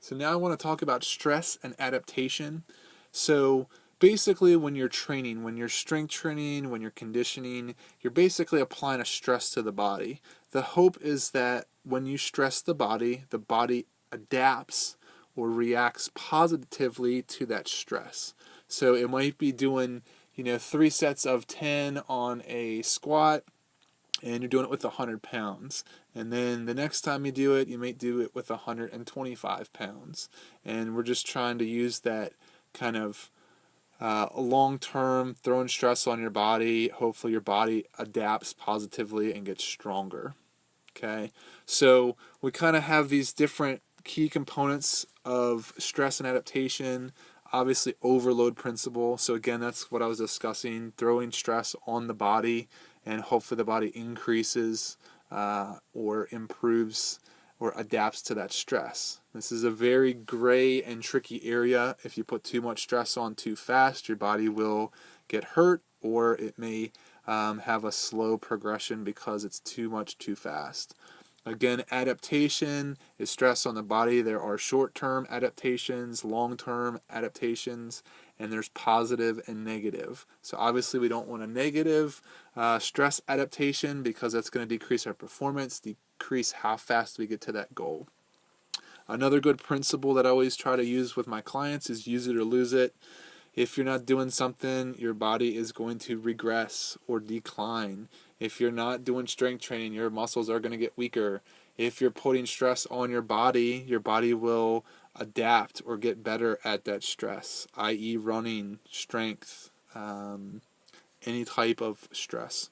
So now I want to talk about stress and adaptation. So basically when you're training, when you're strength training, when you're conditioning, you're basically applying a stress to the body. The hope is that when you stress the body adapts or reacts positively to that stress. So it might be doing, 3 sets of 10 on a squat, and you're doing it with 100 pounds. And then the next time you do it, you might do it with 125 pounds. And we're just trying to use that kind of long term, throwing stress on your body. Hopefully, your body adapts positively and gets stronger. Okay, so we kind of have these different key components of stress and adaptation. Obviously, overload principle. So again, that's what I was discussing, throwing stress on the body, and hopefully the body increases or improves or adapts to that stress. This is a very gray and tricky area. If you put too much stress on too fast, your body will get hurt, or it may have a slow progression because it's too much too fast. Again, adaptation is stress on the body. There are short-term adaptations, long-term adaptations, and there's positive and negative. So obviously we don't want a negative stress adaptation because that's going to decrease our performance, decrease how fast we get to that goal. Another good principle that I always try to use with my clients is use it or lose it. If you're not doing something, your body is going to regress or decline. If you're not doing strength training, your muscles are going to get weaker. If you're putting stress on your body will adapt or get better at that stress, i.e. running, strength, any type of stress.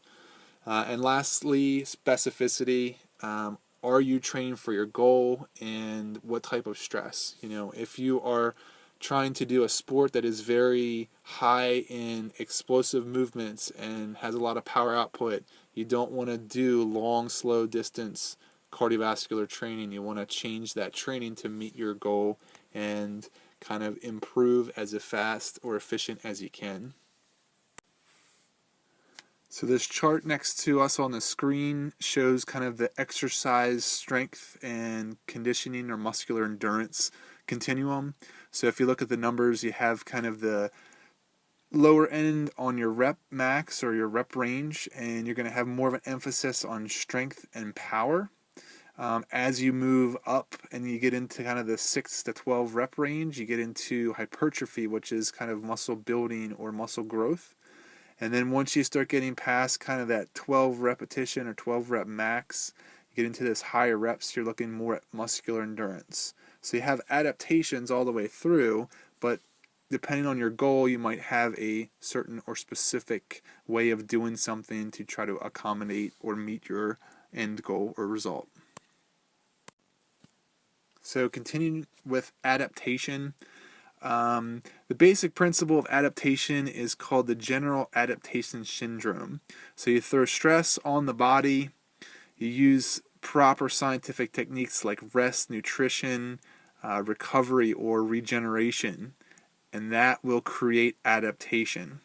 And lastly, specificity. Are you training for your goal, and what type of stress? If you are trying to do a sport that is very high in explosive movements and has a lot of power output, you don't want to do long, slow distance cardiovascular training. You want to change that training to meet your goal and kind of improve as fast or efficient as you can. So this chart next to us on the screen shows kind of the exercise strength and conditioning or muscular endurance continuum. So if you look at the numbers, you have kind of the lower end on your rep max or your rep range, and you're going to have more of an emphasis on strength and power. As you move up and you get into kind of the 6 to 12 rep range, you get into hypertrophy, which is kind of muscle building or muscle growth. And then once you start getting past kind of that 12 repetition or 12 rep max, you get into this higher reps, you're looking more at muscular endurance. So you have adaptations all the way through, but depending on your goal, you might have a certain or specific way of doing something to try to accommodate or meet your end goal or result. So continuing with adaptation. The basic principle of adaptation is called the general adaptation syndrome. So you throw stress on the body, you use proper scientific techniques like rest, nutrition, recovery, or regeneration, and that will create adaptation.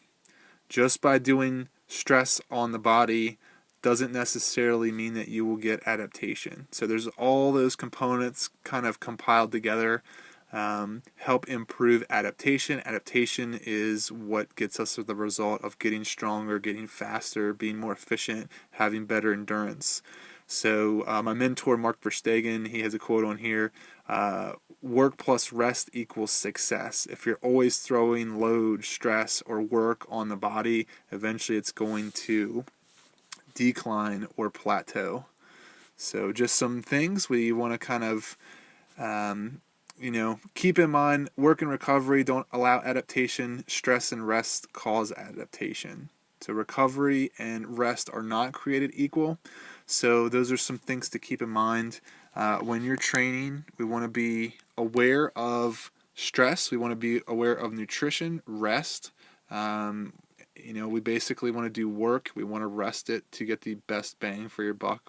Just by doing stress on the body doesn't necessarily mean that you will get adaptation. So there's all those components kind of compiled together. Help improve adaptation. Adaptation is what gets us to the result of getting stronger, getting faster, being more efficient, having better endurance. So my mentor, Mark Verstegen, he has a quote on here, work plus rest equals success. If you're always throwing load, stress, or work on the body, eventually it's going to decline or plateau. So just some things we want to kind of keep in mind. Work and recovery don't allow adaptation. Stress and rest cause adaptation. So recovery and rest are not created equal. So those are some things to keep in mind. When you're training, we want to be aware of stress. We want to be aware of nutrition, rest. We basically want to do work. We want to rest it to get the best bang for your buck